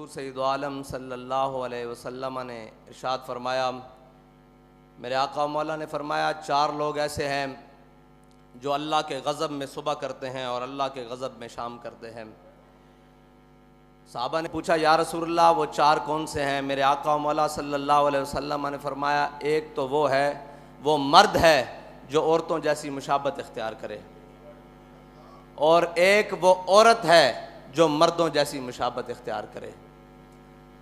हुजूर सैयद आलम सल्लल्लाहु अलैहि वसल्लम ने इरशाद फरमाया, मेरे आका मौला ने फरमाया, चार लोग ऐसे हैं जो अल्लाह के गज़ब में सुबह करते हैं और अल्लाह के गज़ब में शाम करते हैं। साहबा ने पूछा, या रसूलल्लाह वो चार कौन से हैं? मेरे आका मौला सल्लल्लाहु अलैहि वसल्लम ने फरमाया, एक तो वो मर्द है जो औरतों जैसी मुशाबत इख्तियार करे, और एक वो औरत है जो मर्दों जैसी मुशाबत इख्तियार करे।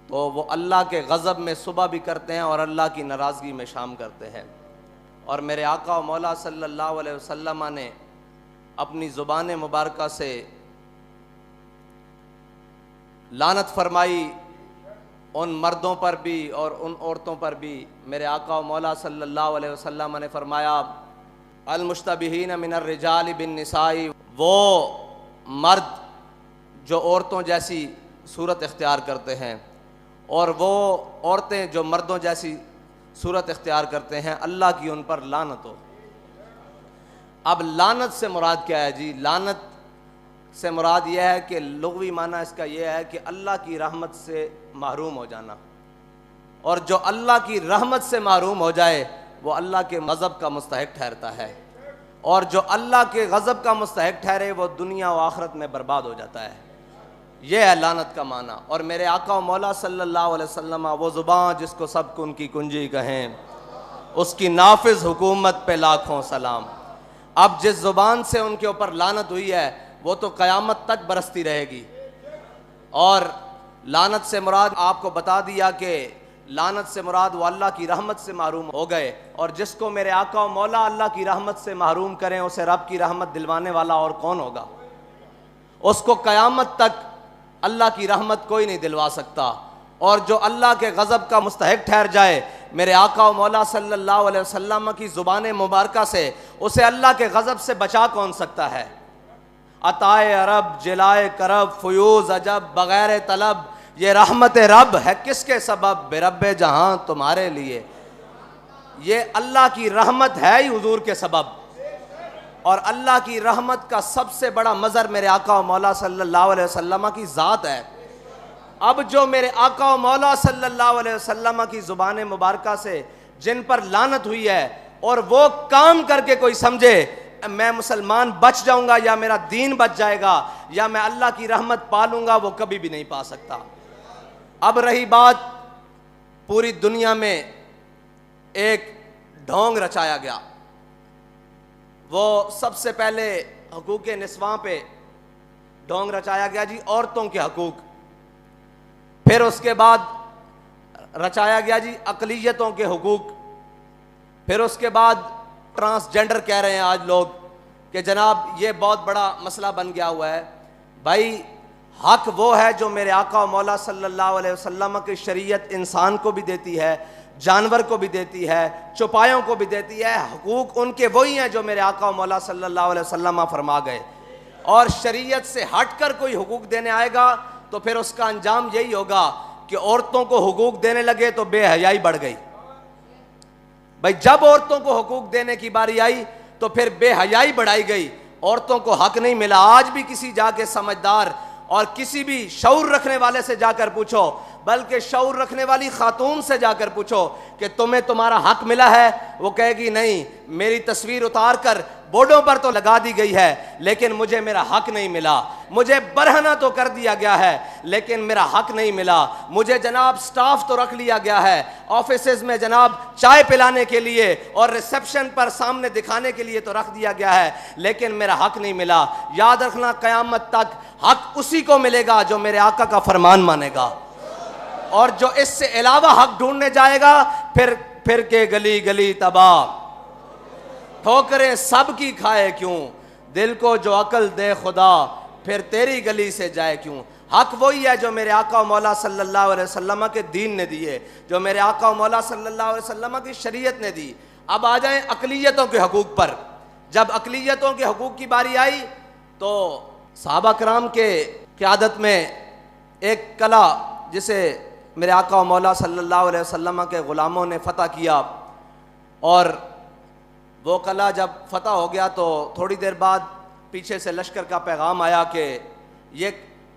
तो वो अल्लाह के गज़ब में सुबह भी करते हैं और अल्लाह की नाराज़गी में शाम करते हैं। और मेरे आका मौला सल्लल्लाहु अलैहि वसल्लम ने अपनी ज़ुबान मुबारका से लानत फरमाई उन मर्दों पर भी और उन औरतों पर भी। मेरे आका मौला सल्लल्लाहु अलैहि वसल्लम ने फरमाया, अल मुश्तबिहीन मिनर रिजाल बिन निसाई, वो मर्द जो औरतों जैसी सूरत इख्तियार करते हैं और वो औरतें जो मर्दों जैसी सूरत इख्तियार करते हैं, अल्लाह की उन पर लानत हो। अब लानत से मुराद क्या है जी? लानत से मुराद यह है कि लुग़वी माना इसका यह है कि अल्लाह की रहमत से महरूम हो जाना, और जो अल्लाह की रहमत से महरूम हो जाए वो अल्लाह के गज़ब का मुस्तहिक ठहरता है, और जो अल्लाह के गज़ब का मुस्तहिक ठहरे वो दुनिया व आखिरत में बर्बाद हो जाता है। यह है लानत का माना। और मेरे आका मौला सल्लल्लाहु अलैहि वसल्लम, वो ज़ुबान जिसको सब उनकी कुंजी कहें, उसकी नाफिज हुकूमत पे लाखों सलाम। अब जिस ज़ुबान से उनके ऊपर लानत हुई है वो तो क़यामत तक बरसती रहेगी। और लानत से मुराद आपको बता दिया कि लानत से मुराद वो अल्लाह की रहमत से महरूम हो गए, और जिसको मेरे आका मौला अल्लाह की रहमत से महरूम करें उसे रब की रहमत दिलवाने वाला और कौन होगा? उसको क़यामत तक अल्लाह की रहमत कोई नहीं दिलवा सकता। और जो अल्लाह के गज़ब का मुस्तहिक ठहर जाए, मेरे आका मौला सल्लल्लाहु अलैहि वसल्लम की ज़ुबान मुबारका से उसे अल्लाह के गज़ब से बचा कौन सकता है? अताए अरब, जिलाए करब, फ़ुयूज़ अजब, बग़ैर तलब, ये रहमत रब है किसके सबब? बेरब्बे जहां तुम्हारे लिए। ये अल्लाह की रहमत है ही हुजूर के सबब। और अल्लाह की रहमत का सबसे बड़ा मज़र मेरे आका मौला सल्लल्लाहु अलैहि वसल्लम की ज़ात है। अब जो मेरे आका मौला सल्लल्लाहु अलैहि वसल्लम की ज़ुबान मुबारका से जिन पर लानत हुई है, और वो काम करके कोई समझे मैं मुसलमान बच जाऊंगा या मेरा दीन बच जाएगा या मैं अल्लाह की रहमत पा लूंगा, वो कभी भी नहीं पा सकता। अब रही बात, पूरी दुनिया में एक ढोंग रचाया गया। वो सबसे पहले हकूक़ निस्वां पे ढोंग रचाया गया जी, औरतों के हकूक़। फिर उसके बाद रचाया गया जी अक़लियतों के हकूक़। फिर उसके बाद ट्रांसजेंडर कह रहे हैं आज लोग कि जनाब ये बहुत बड़ा मसला बन गया हुआ है। भाई हक वो है जो मेरे आका मौला सल्लल्लाहु अलैहि वसल्लम की शरीयत इंसान को भी देती है, जानवर को भी देती है, चौपायों को भी देती है। हकूक़ उनके वही हैं जो मेरे आका मौला सल्लल्लाहु अलैहि वसल्लम फरमा गए। और शरीयत से हटकर कोई हुकूक देने आएगा तो फिर उसका अंजाम यही होगा कि औरतों को हुकूक देने लगे तो बेहयाई बढ़ गई। भाई जब औरतों को हुकूक देने की बारी आई तो फिर बेहयाई बढ़ाई गई, औरतों को हक नहीं मिला। आज भी किसी जाके समझदार और किसी भी शऊर रखने वाले से जाकर पूछो, बल्कि शऊर रखने वाली खातून से जाकर पूछो कि तुम्हें तुम्हारा हक मिला है, वो कहेगी नहीं, मेरी तस्वीर उतार कर बोर्डों पर तो लगा दी गई है लेकिन मुझे मेरा हक नहीं मिला। मुझे बरहना तो कर दिया गया है लेकिन मेरा हक नहीं मिला। मुझे जनाब स्टाफ तो रख लिया गया है ऑफिसेज में जनाब चाय पिलाने के लिए और रिसेप्शन पर सामने दिखाने के लिए तो रख दिया गया है, लेकिन मेरा हक नहीं मिला। याद रखना, क़यामत तक हक उसी को मिलेगा जो मेरे आका का फरमान मानेगा, और जो इससे अलावा हक ढूंढने जाएगा फिर के गली गली तबाह, ठोकरें सबकी खाए क्यों, दिल को जो अकल दे खुदा फिर तेरी गली से जाए क्यों। हक वही है जो मेरे आका मौला सल्लल्लाहु अलैहि वसल्लम के दीन ने दिए, जो मेरे आका मौला सल्लल्लाहु अलैहि वसल्लम की शरीयत ने दी। अब आ जाएं अक़लियतों के हकूक़ पर। जब अक़लियतों के हकूक़ की बारी आई तो सहाबा कराम के क़यादत में एक कला जिसे मेरे आका मौला सल्लल्लाहु अलैहि वसल्लम के ग़ुलामों ने फ़तह किया, और वो कला जब फ़तह हो गया तो थोड़ी देर बाद पीछे से लश्कर का पैगाम आया कि ये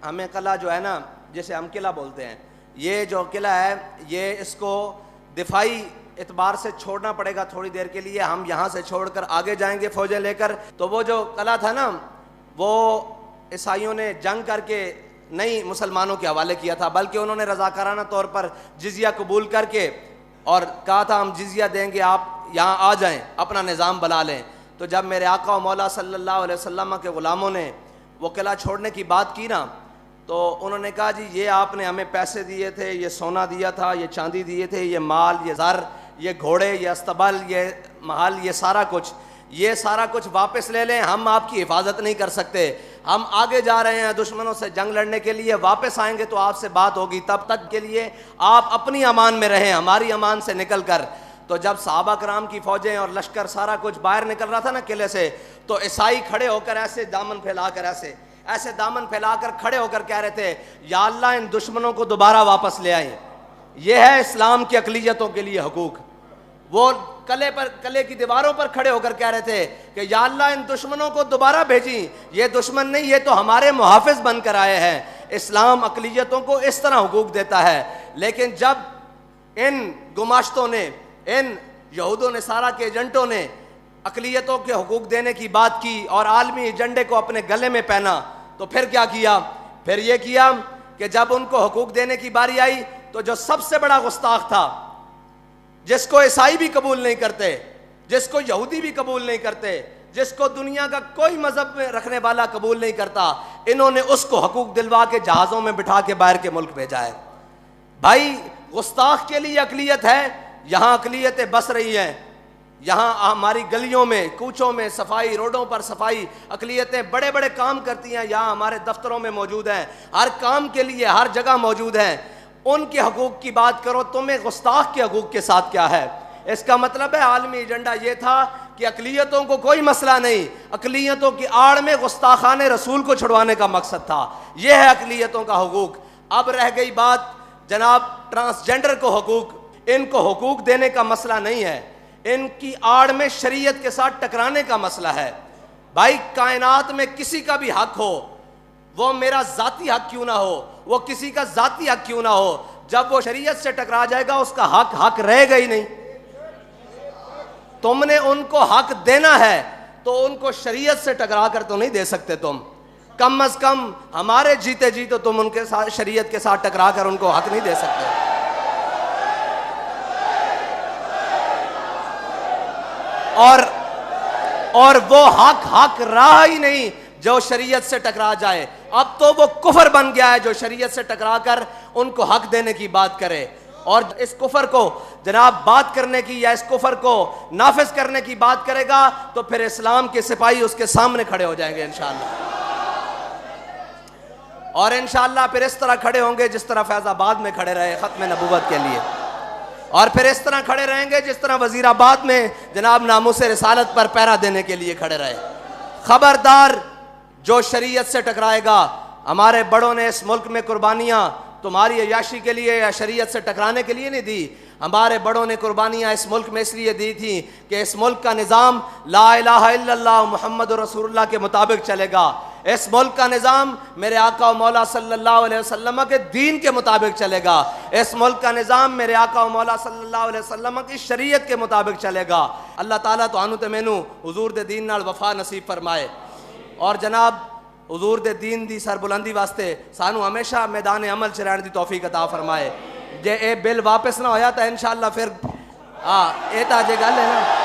हमें कला जो है ना, जैसे हम किला बोलते हैं, ये जो किला है ये इसको दिफाई एतबार से छोड़ना पड़ेगा थोड़ी देर के लिए। हम यहाँ से छोड़कर आगे जाएंगे फौजें लेकर। तो वो जो किला था ना, वो ईसाइयों ने जंग करके नहीं मुसलमानों के हवाले किया था, बल्कि उन्होंने रजाकाराना तौर पर जिजिया कबूल करके और कहा था हम जिजिया देंगे, आप यहाँ आ जाएं, अपना निज़ाम बना लें। तो जब मेरे आका मौला सल्लल्लाहु अलैहि वसल्लम के ग़ुलामों ने वो किला छोड़ने की बात की ना, तो उन्होंने कहा जी ये आपने हमें पैसे दिए थे, ये सोना दिया था, ये चांदी दिए थे, ये माल, ये ज़र, ये घोड़े, ये अस्तबल, ये महल, ये सारा कुछ वापस ले लें, हम आपकी हिफाजत नहीं कर सकते। हम आगे जा रहे हैं दुश्मनों से जंग लड़ने के लिए, वापस आएंगे तो आपसे बात होगी, तब तक के लिए आप अपनी अमान में रहें, हमारी अमान से निकल कर। तो जब सहाबा कराम की फौजें और लश्कर सारा कुछ बाहर निकल रहा था ना किले से, तो ईसाई खड़े होकर ऐसे दामन फैलाकर ऐसे दामन फैलाकर खड़े होकर कह रहे थे, या अल्लाह इन दुश्मनों को दोबारा वापस ले आए। यह है इस्लाम की अक़लियतों के लिए हुकूक। वो कले की दीवारों पर खड़े होकर कह रहे थे कि या अल्लाह इन दुश्मनों को दोबारा भेजी, ये दुश्मन नहीं, ये तो हमारे मुहाफिज बनकर आए हैं। इस्लाम अक़लियतों को इस तरह हुकूक देता है। लेकिन जब इन गुमाश्तों ने, इन यहूदों ने, सारा के एजेंटों ने अक़लियतों के हुकूक देने की बात की और आलमी एजेंडे को अपने गले में पहना, तो फिर क्या किया? फिर ये किया कि जब उनको हुकूक देने की बारी आई, तो जो सबसे बड़ा गुस्ताख था, जिसको ईसाई भी कबूल नहीं करते, जिसको यहूदी भी कबूल नहीं करते, जिसको दुनिया का कोई मजहब में रखने वाला कबूल नहीं करता, इन्होंने उसको हकूक दिलवा के जहाज़ों में बिठा के बाहर के मुल्क भेजा है। भाई गुस्ताख के लिए अक़लियत है, यहाँ अक़लियतें बस रही हैं। यहाँ हमारी गलियों में, कूचों में सफाई, रोडों पर सफाई, अक़लियतें बड़े बड़े काम करती हैं, यहाँ हमारे दफ्तरों में मौजूद हैं, हर काम के लिए हर जगह मौजूद हैं। उनके हकूक़ की बात करो, तुम्हें गुस्ताख के हकूक़ के साथ क्या है? इसका मतलब है आलमी एजेंडा ये था कि अक़लियतों को कोई मसला नहीं, अक़लियतों की आड़ में गुस्ताखाने रसूल को छुड़वाने का मकसद था। यह है अक़लियतों का हकूक़। अब रह गई बात जनाब ट्रांसजेंडर को हकूक़। इनको हकूक़ देने का मसला नहीं है, इनकी आड़ में शरीयत के साथ टकराने का मसला है। भाई कायनात में किसी का भी हक हो, वो मेरा ज़ाती हक क्यों ना हो, वो किसी का ज़ाती हक क्यों ना हो, जब वो शरीयत से टकरा जाएगा उसका हक रहेगा ही नहीं। तुमने उनको हक देना है तो उनको शरीयत से टकरा कर तो नहीं दे सकते तुम। कम अज कम हमारे जीते जी तो तुम उनके साथ शरीयत के साथ टकरा कर उनको हक नहीं दे सकते। और वो हक रहा ही नहीं जो शरीयत से टकरा जाए। अब तो वो कुफर बन गया है जो शरीयत से टकरा कर उनको हक देने की बात करे। और इस कुफर को जनाब बात करने की या इस कुफर को नाफिज करने की बात करेगा तो फिर इस्लाम के सिपाही उसके सामने खड़े हो जाएंगे इंशाअल्लाह। और इंशाअल्लाह फिर इस तरह खड़े होंगे जिस तरह फैजाबाद में खड़े रहे खत्म नबूवत के लिए, और फिर इस तरह खड़े रहेंगे जिस तरह वजीराबाद में जनाब नामूस रिसालत पर पहरा देने के लिए खड़े रहे। खबरदार जो शरीयत से टकराएगा। हमारे बड़ों ने इस मुल्क में कुर्बानियाँ तुम्हारी अय्याशी के लिए या शरीयत से टकराने के लिए नहीं दी। हमारे बड़ों ने कुर्बानियाँ इस मुल्क में इसलिए दी थी कि इस मुल्क का निज़ाम ला इलाहा इल्लल्लाह मुहम्मद रसूलुल्लाह के मुताबिक चलेगा। इस मुल्क का निज़ाम मेरे आका और मौला सल्लल्लाहु अलैहि वसल्लम के दीन के मुताबिक चलेगा। इस मुल्क का निज़ाम मेरे आका और मौला सल्लल्लाहु अलैहि वसल्लम की शरीयत के मुताबिक चलेगा। अल्लाह ताला तो आनु ते मैनू हुजूर दे दीन नाल वफा नसीब फरमाए। और जनाब हुजूर दे दीन दी सरबुलंदी वास्ते सानू हमेशा मैदान अमल च रहने दी तौफीक अता फरमाए। जे ए बिल वापस ना होया तो इंशाअल्लाह फिर ये तो अजे गल है ना।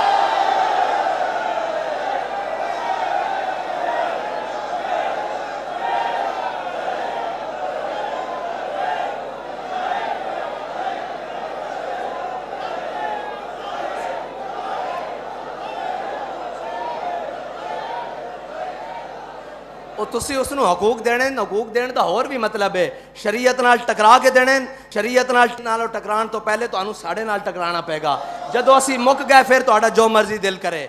तुसी उसनू हकूक देने, हकूक देने का होर भी मतलब है शरीयत नाल टकरा के देने। शरीयत नाल टकरान तो पहले तो साढ़े नाल टकराना पेगा। जदों असी मुक गए फिर तुहाडा जो मर्जी दिल करे।